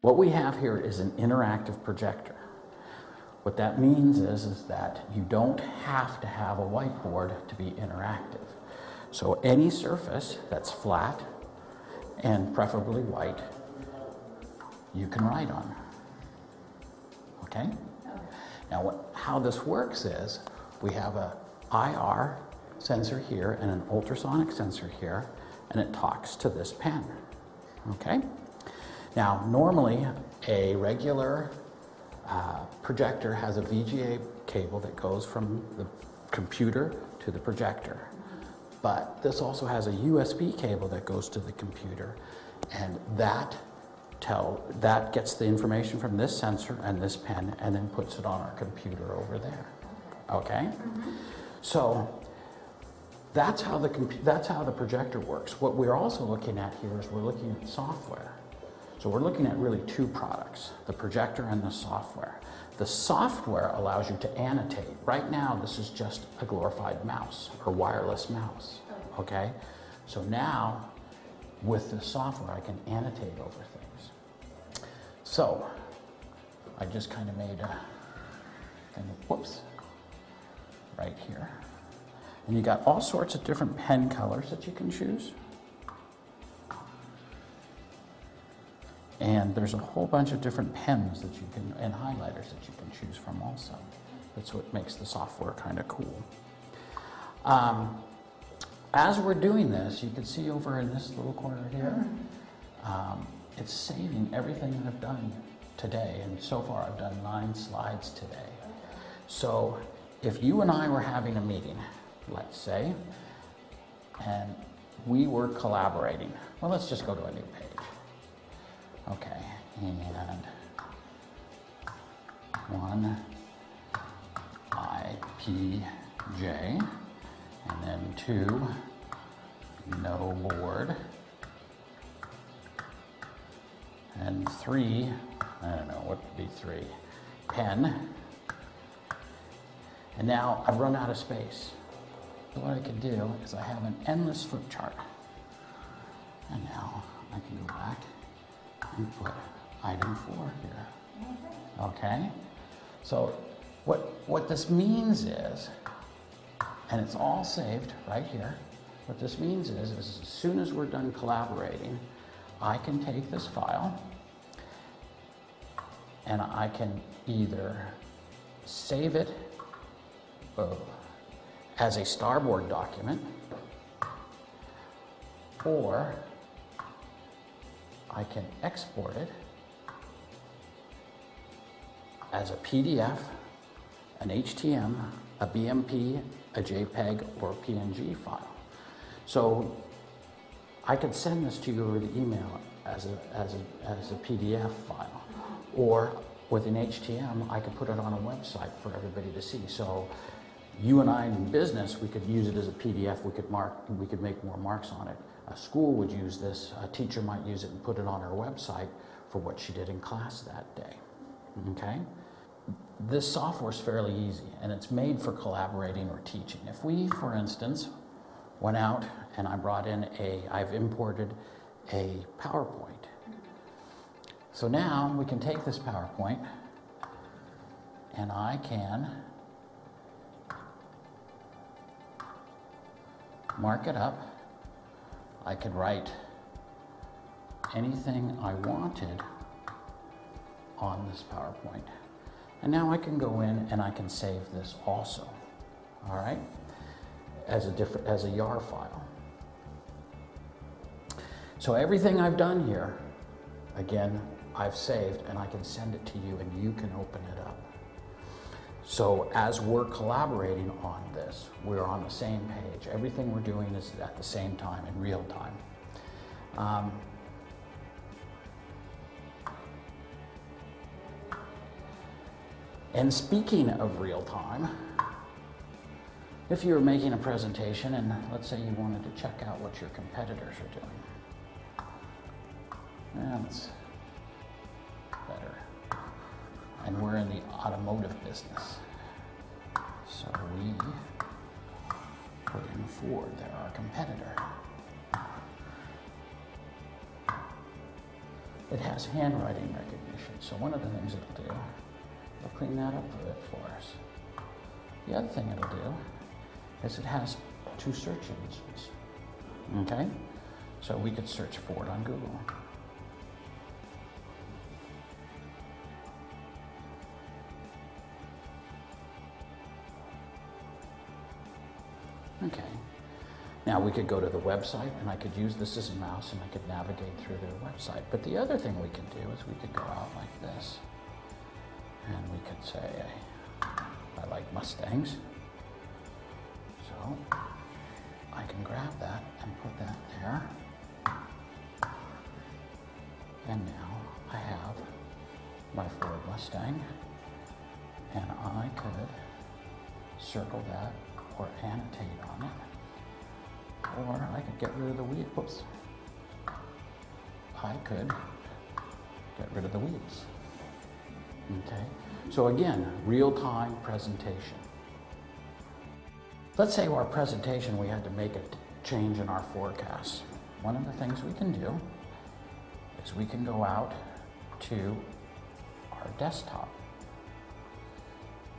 What we have here is an interactive projector. What that means is that you don't have to have a whiteboard to be interactive. So any surface that's flat and preferably white, you can write on. Okay? Now how this works is we have a IR sensor here and an ultrasonic sensor here, and it talks to this pen. Okay? Now normally a regular projector has a VGA cable that goes from the computer to the projector. But this also has a USB cable that goes to the computer, and that gets the information from this sensor and this pen and then puts it on our computer over there. Okay? So that's how the projector works. What we're also looking at here is we're looking at software. So we're looking at really two products, the projector and the software. The software allows you to annotate. Right now, this is just a glorified mouse or wireless mouse, okay? So now, with the software, I can annotate over things. So, I just kind of made a thing of, whoops, right here. And you got all sorts of different pen colors that you can choose. And there's a whole bunch of different pens that you can, and highlighters that you can choose from also. That's what makes the software kind of cool. As we're doing this, you can see over in this little corner here, it's saving everything that I've done today. And so far I've done 9 slides today. So if you and I were having a meeting, let's say, and we were collaborating, well, let's just go to a new page. Okay, and 1 IPJ, and then 2 no board, and 3, I don't know, what would be 3? Pen. And now I've run out of space. So what I can do is I have an endless flip chart. And now I can go back and put item 4 here. Okay? So what this means is, and it's all saved right here, what this means is as soon as we're done collaborating, I can take this file and I can either save it as a starboard document, or I can export it as a PDF, an HTML, a BMP, a JPEG, or a PNG file. So I could send this to you over the email as a PDF file, or with an HTML, I could put it on a website for everybody to see. So you and I in business, we could use it as a PDF, we could make more marks on it. A school would use this, a teacher might use it and put it on her website for what she did in class that day, okay? This software is fairly easy, and it's made for collaborating or teaching. If we, for instance, went out and I've imported a PowerPoint. So now we can take this PowerPoint and I can mark it up. I could write anything I wanted on this PowerPoint. And now I can go in and I can save this also, all right, as a YAR file. So everything I've done here, again, I've saved and I can send it to you and you can open it up. So as we're collaborating on this, we're on the same page. Everything we're doing is at the same time, in real time. And speaking of real time, if you were making a presentation and let's say you wanted to check out what your competitors are doing, that's better. And we're in the automotive business. So we put in Ford, they're our competitor. it has handwriting recognition. So one of the things it'll do, it'll clean that up a bit for us. The other thing it'll do is it has 2 search engines. Okay? So we could search for it on Google. Okay. Now we could go to the website and I could use this as a mouse and I could navigate through their website. But the other thing we could do is we could go out like this and we could say, I like Mustangs. So I can grab that and put that there. And now I have my Ford Mustang and I could circle that or annotate on it, or I could get rid of the wheel. Whoops. I could get rid of the wheels. Okay. So again, real-time presentation. Let's say our presentation, we had to make a change in our forecast. One of the things we can do is we can go out to our desktop.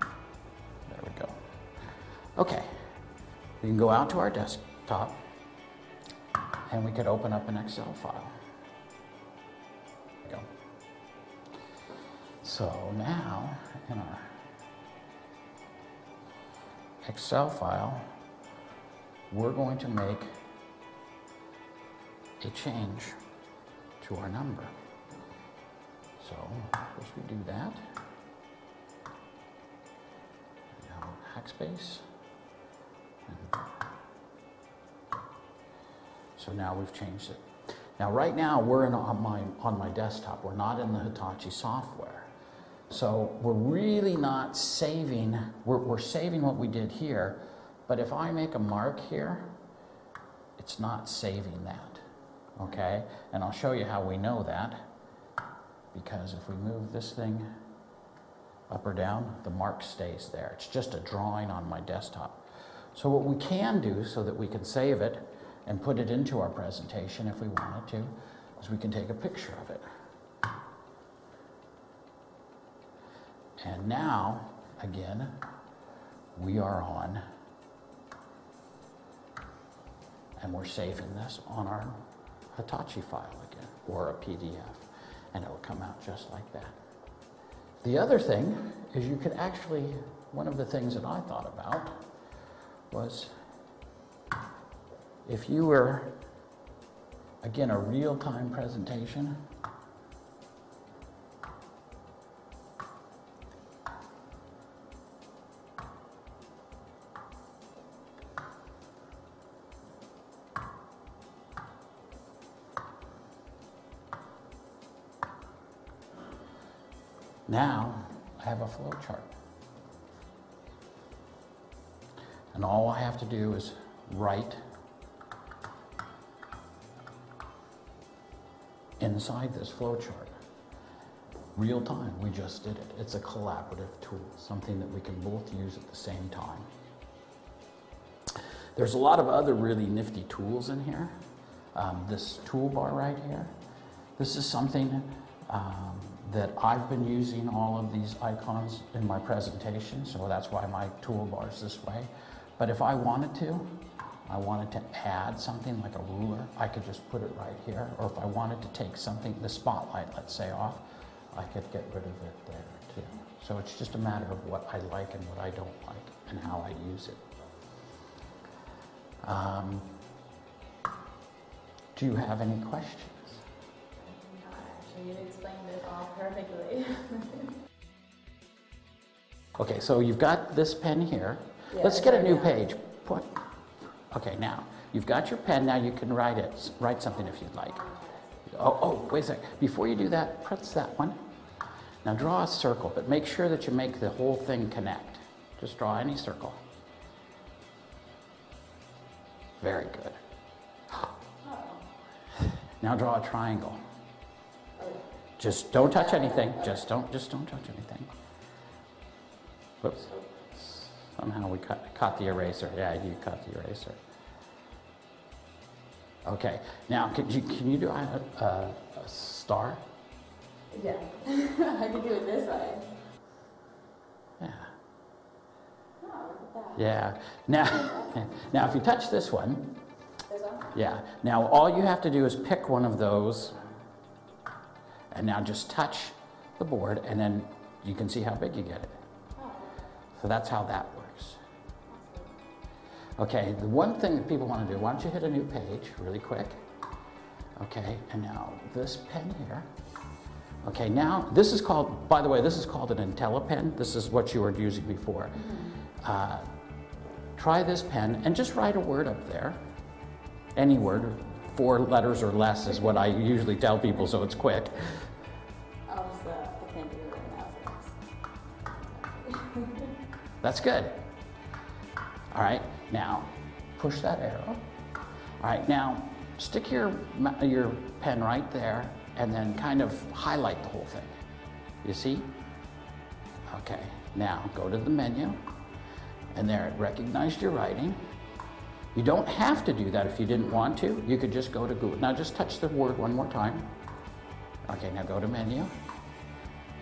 There we go. Okay, we can go out to our desktop and we could open up an Excel file. There we go. So now in our Excel file, we're going to make a change to our number. So first we do that. Now backspace. So now we've changed it. Now right now we're on my desktop. We're not in the Hitachi software. So we're really not saving, we're saving what we did here, but if I make a mark here, it's not saving that, okay? And I'll show you how we know that, because if we move this thing up or down, the mark stays there. It's just a drawing on my desktop. So what we can do so that we can save it and put it into our presentation if we wanted to, is we can take a picture of it. And now, again, we are on, and we're saving this on our Hitachi file again, or a PDF, and it'll come out just like that. The other thing is you could actually, one of the things that I thought about was if you were, again, a real-time presentation, now I have a flow chart. And all I have to do is write inside this flow chart. Real time, we just did it. It's a collaborative tool, something that we can both use at the same time. There's a lot of other really nifty tools in here. This toolbar right here, this is something that I've been using all of these icons in my presentation, so that's why my toolbar is this way. But if I wanted to add something like a ruler, I could just put it right here. Or if I wanted to take something, the spotlight, let's say, off, I could get rid of it there too. So it's just a matter of what I like and what I don't like and how I use it. Do you have any questions? You explained it all perfectly. Okay, so you've got this pen here. Yeah, Let's get a new page. Okay, now you've got your pen. Now you can write something if you'd like. Oh, wait a sec. Before you do that, press that one. Now draw a circle, but make sure that you make the whole thing connect. Just draw any circle. Very good. Now draw a triangle. Just don't touch anything. Just don't touch anything. Whoops. Somehow we caught the eraser. Yeah, you caught the eraser. Okay. Now, can you do a star? Yeah. I can do it this way. Yeah. Oh, look at that. Yeah. Now if you touch this one, This one? yeah. Now all you have to do is pick one of those, and now just touch the board, and then you can see how big you get it. Oh. So that's how that works. Okay, the one thing that people want to do, why don't you hit a new page really quick? Okay, and now this pen here. Okay, now this is called, by the way, this is called an IntelliPen. This is what you were using before. Try this pen and just write a word up there. Any word, 4 letters or less is what I usually tell people, so it's quick. I can't do it right now. So That's good. All right, now push that arrow. All right, now stick your pen right there and then kind of highlight the whole thing. You see? Okay, now go to the menu, and there it recognized your writing. You don't have to do that if you didn't want to. You could just go to Google. Now just touch the word one more time. Okay, now go to menu,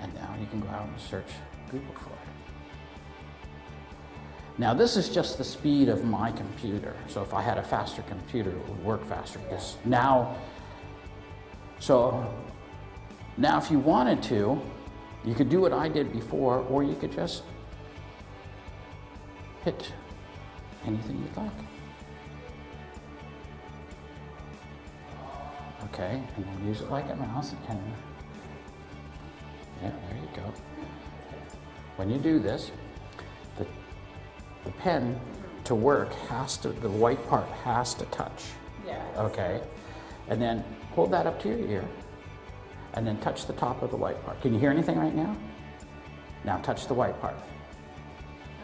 and now you can go out and search Google for it. Now this is just the speed of my computer. So if I had a faster computer, it would work faster. Because now if you wanted to, you could do what I did before, or you could just hit anything you'd like. Okay, and then use it like a mouse, and yeah, there you go. When you do this, the pen to work the white part has to touch. yeah. Okay, and then hold that up to your ear, and then touch the top of the white part. Can you hear anything right now? Now touch the white part.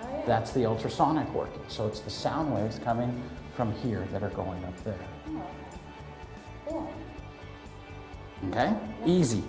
Oh, yeah. That's the ultrasonic working. So it's the sound waves coming from here that are going up there. Oh, okay. Cool. Okay? Easy.